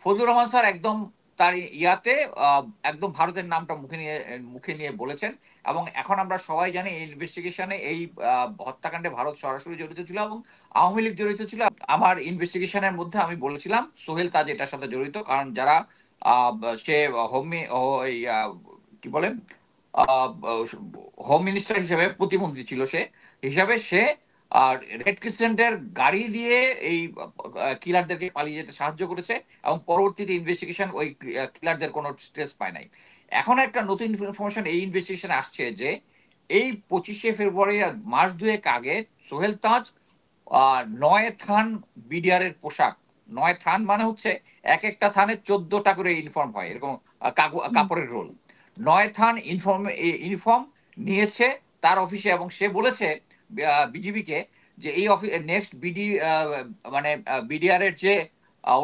Fazlur Rahman sir একদম তার ইয়াতে একদম ভারতের নামটা মুখে নিয়ে বলেছেন। এবং এখন আমরা সবাই জানি এই ইনভেস্টিগেশনে এই হত্যাকাণ্ডে ভারত সরাসরি জড়িত ছিল এবং আওয়ামী লীগ জড়িত ছিল। আমার ইনভেস্টিগেশনের মধ্যে আমি বলেছিলাম সোহেল তাজ এটার সাথে জড়িত, কারণ যারা সে হোম কি বলে হোম মিনিস্টার হিসেবে, প্রতিমন্ত্রী ছিল সে হিসাবে, সে রেড ক্রিসেন্টের গাড়ি দিয়ে এই কিলারদেরকে পালিয়ে যেতে সাহায্য করেছে এবং পরবর্তীতে ইনভেস্টিগেশন ওই কিলারদের কোনো ট্রেস পায় নাই। এখন একটা নতুন ইনফরমেশন এই ইনভেস্টিগেশন আসছে যে এই 25শে ফেব্রুয়ারি মাস দুয়েক আগে সোহেল তাজ 9 থান বিডিআর এর পোশাক, 9 থান মানে হচ্ছে এক একটা থানে 14টা করে ইউনিফর্ম হয়, এরকম কাপড়ের রোল, 9 থান ইউনিফর্ম নিয়েছে তার অফিসে। এবং সে বলেছে বিজিবিকে যে এই অফিস নেক্সট মানে বিডিআর এর যে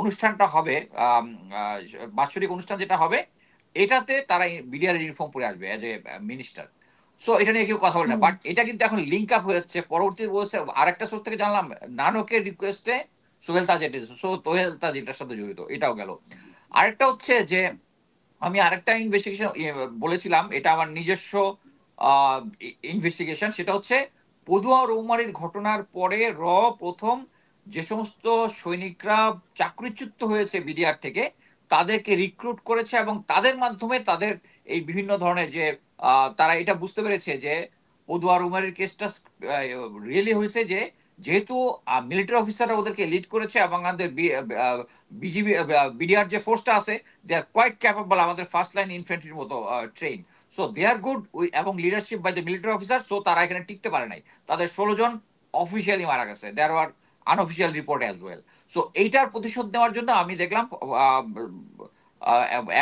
অনুষ্ঠানটা হবে, বাৎসরিক অনুষ্ঠান যেটা হবে, এটাতে তারা বিডিআর ইউনিফর্ম পরে আসবে এজ এ মিনিস্টার। সো এটা নিয়ে কেউ কথা বলে না, হুম। বাট এটা কিন্তু এখন লিঙ্ক আপ হয়েছে। পরবর্তী বলছে আরেকটা সোর্স থেকে জানলাম নানকের রিকোয়েস্টে সোহেল তাজ সোহেল তাজ এটার সাথে জড়িত, এটাও গেল। আরেকটা হচ্ছে যে আমি আরেকটা ইনভেস্টিগেশন বলেছিলাম, এটা আমার নিজস্ব ইনভেস্টিগেশন, সেটা হচ্ছে পদুয়া রৌমারীর ঘটনার পরে প্রথম যে সমস্ত সৈনিকরা চাকরিচ্যুত হয়েছে বিডিআর থেকে, তাদেরকে রিক্রুট করেছে এবং তাদের মাধ্যমে তাদের এই বিভিন্ন ধরনের যে তারা এটা বুঝতে পেরেছে যে পদুয়া রৌমারীর কেসটা রিয়েলি হয়েছে যে যেহেতু মিলিটারি অফিসাররা ওদেরকে লিড করেছে এবং আমাদের বিজিবি বিডিআর যে ফোর্সটা আছে দে আর কোয়াইট ক্যাপেবল, আমাদের ফার্স্ট লাইন ইনফ্যান্ট্রির মতো train. So they are good এবং leadership by the military officer. So তারা এখানে টিকতে পারে নাই, তাদের 16 জন অফিসিয়ালি মারা গেছে, there are unofficial report as well. So এইটার প্রতিশোধ নেওয়ার জন্য আমি দেখলাম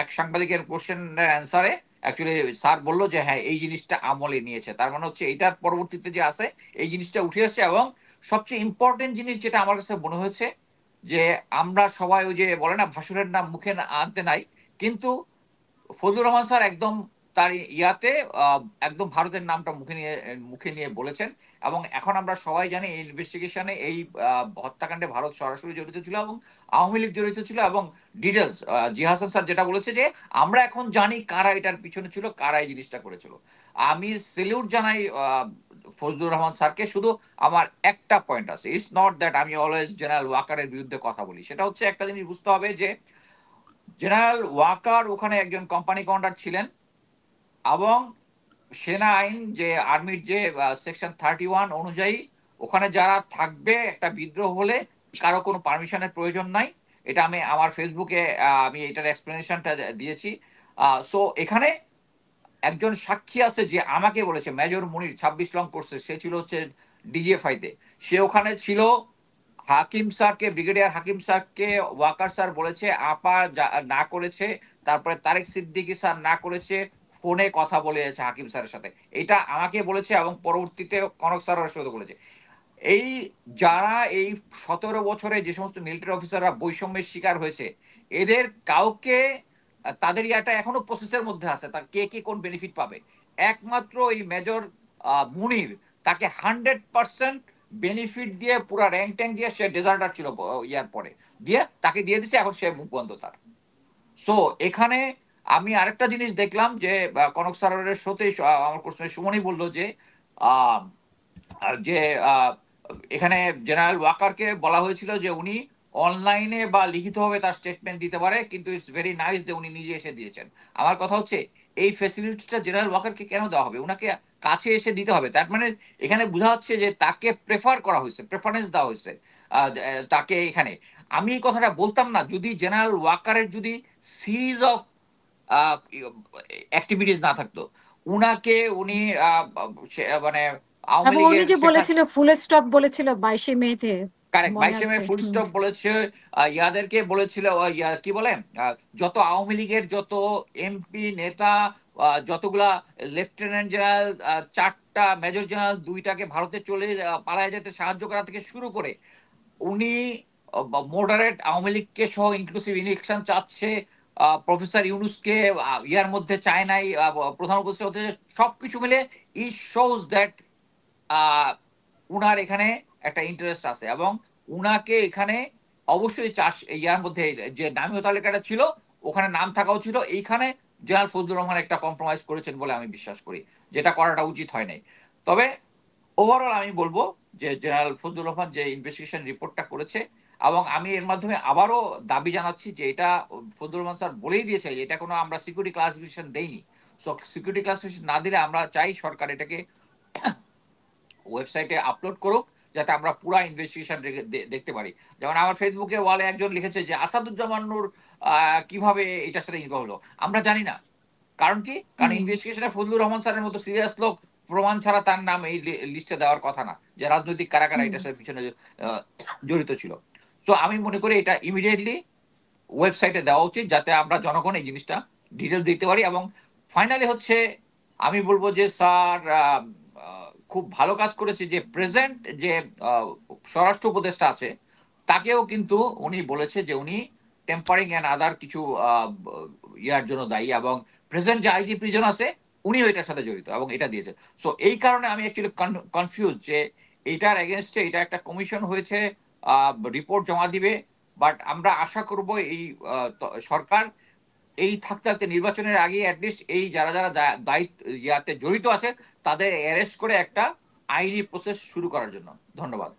এক সাংবাদিকের কোশ্চেনের অ্যান্সারে অ্যাকচুয়ালি স্যার বললো যে হ্যাঁ এই জিনিসটা আমলে নিয়েছে, তার মানে হচ্ছে এইটার পরবর্তীতে যে আছে এই জিনিসটা উঠে আসছে। এবং সবচেয়ে ইম্পর্টেন্ট জিনিস যেটা আমার কাছে মনে হয়েছে যে আমরা সবাই ওই যে বলে না ভাসুরের নাম মুখে আনতে নাই, কিন্তু ফজলুর রহমান স্যার একদম তার ইয়াতে একদম ভারতের নামটা মুখে নিয়ে বলেছেন। এবং এখন আমরা সবাই জানি এই ইনভেস্টিগেশনে এই হত্যাকাণ্ডে ভারত সরাসরি জড়িত ছিল এবং আওয়ামী লীগ জড়িত ছিল। এবং ডিটেলস জি হাসান স্যার যেটা বলেছে যে আমরা এখন জানি কারা এটার পিছনে ছিল, কারা এই জিনিসটা করেছিল। আমি সেলিউট জানাই ফজলুর রহমান স্যারকে। শুধু আমার একটা পয়েন্ট আছে, ইটস নট দ্যাট আমি অলওয়েজ জেনারেল ওয়াকারের বিরুদ্ধে কথা বলি, সেটা হচ্ছে একটা জিনিস বুঝতে হবে যে জেনারেল ওয়াকার ওখানে একজন কোম্পানি কমান্ডার ছিলেন এবং সেনা আইন যে আর্মির যে সেকশন 31 অনুযায়ী ওখানে যারা থাকবে একটা বিদ্রোহ হলে কারো কোনো পারমিশনের প্রয়োজন নাই। এটা আমি আমার ফেসবুকে আমি এটার এক্সপ্লেনেশনটা দিয়েছি। সো এখানে একজন সাক্ষী আছে যে আমাকে বলেছে, মেজর মনির 26 লং করছে, সে ছিল হচ্ছে ডিজিএফআই তে, সে ওখানে ছিল। হাকিম স্যারকে, ব্রিগেডিয়ার হাকিম স্যারকে ওয়াকার স্যার বলেছে আপা না করেছে, তারপরে তারেক সিদ্দিকী স্যার না করেছে, ফোনে কথা বলেছে হাকিম স্যারের সাথে, এটা আমাকে বলেছে এবং পরবর্তীতে কনক স্যারের সাথে বলেছে। এই যারা এই 17 বছরে যে সমস্ত মিলিটারি অফিসাররা বৈষম্যের শিকার হয়েছে, এদের কাউকে তাদের ইয়াটা এখনো প্রসেসের মধ্যে আছে, তার কে কে কোন বেনিফিট পাবে। একমাত্র এই মেজর মুনির, তাকে 100% বেনিফিট দিয়ে পুরো র্যাঙ্ক ট্যাঙ্ক দিয়ে সে ডেজার্টার ছিল ইয়ার পরে, দিয়ে তাকে দিয়ে দিছে, এখন সে মুখ বন্ধ তার। সো এখানে আমি আরেকটা জিনিস দেখলাম যে কনক স্যারের শোতে আমার প্রশ্নে সুমনি বললো যে আহ, যে এখানে জেনারেল ওয়াকারকে বলা হয়েছিল যে উনি অনলাইনে বা লিখিতভাবে তার স্টেটমেন্ট দিতে পারে, কিন্তু ইটস ভেরি নাইস যে উনি নিজে এসে দিয়েছেন। আমার কথা হচ্ছে এই ফেসিলিটিটা জেনারেল ওয়াকারকে কেন দেওয়া হবে, উনাকে কাছে এসে দিতে হবে, তার মানে এখানে বোঝা হচ্ছে যে তাকে প্রেফার করা হয়েছে, প্রেফারেন্স দেওয়া হয়েছে তাকে এখানে। আমি এই কথাটা বলতাম না যদি জেনারেল ওয়াকারের যদি সিরিজ অফ অ্যাক্টিভিটিস না থাকতো। উনাকে উনি মানে আওয়ামী এবং উনি লীগের যে শেখ বলেছিল ফুল স্টপ বলেছিল 22শে মেতে, কারেক্ট মনে 22শে মে আছে? ফুল হুম। স্টপ বলেছে। ইয়াদেরকে বলেছিল কি বলে যত আওয়ামী লীগের যত এমপি নেতা, যতগুলা লেফটেন্যান্ট জেনারেল, 4টা মেজর জেনারেল, 2টাকে ভারতে চলে পালায় যেতে সাহায্য করা থেকে শুরু করে, উনি মডারেট আওয়ামী লীগকে সহ ইনক্লুসিভ ইলেকশন চাচ্ছে, প্রফেসর ইউনুসকে ইয়ার মধ্যে চায় নাই প্রধান উপদেষ্টা হতে, সবকিছু মিলে ইট শোজ দ্যাট উনার এখানে একটা ইন্টারেস্ট আছে এবং উনাকে এখানে অবশ্যই ইয়ার মধ্যে যে নামীয় তালিকাটা ছিল ওখানে নাম থাকা উচিত, এইখানে জেনারেল ফজলুর রহমান একটা কম্প্রোমাইজ করেছেন বলে আমি বিশ্বাস করি, যেটা করাটা উচিত হয় নাই। তবে ওভারঅল আমি বলবো যে জেনারেল ফজলুর রহমান যে ইনভেস্টিগেশন রিপোর্টটা করেছে, এবং আমি এর মাধ্যমে আবারও দাবি জানাচ্ছি যে এটা ফজলুর রহমান স্যার বলেই দিয়েছে যে এটা কোনো আমরা সিকিউরিটি ক্লাসিফিকেশন দেইনি। সো সিকিউরিটি ক্লাসিফিকেশন না দিলে আমরা চাই সরকার এটাকে ওয়েবসাইটে আপলোড করুক, যাতে আমরা পুরো ইনভেস্টিগেশন দেখতে পারি। যেমন আমার ফেসবুকে ওয়ালে একজন লিখেছে যে আসাদুজ্জামান নূর কিভাবে এটার সাথে ইনভলভ হলো, আমরা জানি না। কারণ কি? কারণ ইনভেস্টিগেশনে ফজলুর রহমান স্যারের মতো সিরিয়াস লোক প্রমাণ ছাড়া তার নাম এই লিস্টে দেওয়ার কথা না, যে রাজনৈতিক কারা কারা এটার সাথে পিছনে জড়িত ছিল। তো আমি মনে করি এটা ইমিডিয়েটলি ওয়েবসাইটে দেওয়া উচিত, যাতে আমরা জনগণ এই জিনিসটা ডিটেল দিতে পারি। এবং ফাইনালি হচ্ছে আমি বলবো যে স্যার খুব ভালো কাজ করেছে যে প্রেজেন্ট যে স্বরাষ্ট্র উপদেষ্টা আছে তাকেও কিন্তু উনি বলেছে যে উনি টেম্পারিং এন্ড আদার কিছু ইয়ার জন্য দায়ী, এবং প্রেজেন্ট যে আইজি প্রিজন আছে উনিও এটার সাথে জড়িত এবং এটা দিয়েছে। সো এই কারণে আমি অ্যাকচুয়ালি কনফিউজ যে এটার এগেনস্টে এটা একটা কমিশন হয়েছে, রিপোর্ট জমা দিবে। বাট আমরা আশা করব এই সরকার এই থাকতে থাকতে নির্বাচনের আগে অ্যাটলিস্ট এই যারা যারা দায়িত্ব ইয়াতে জড়িত আছে তাদের অ্যারেস্ট করে একটা আইনি প্রসেস শুরু করার জন্য। ধন্যবাদ।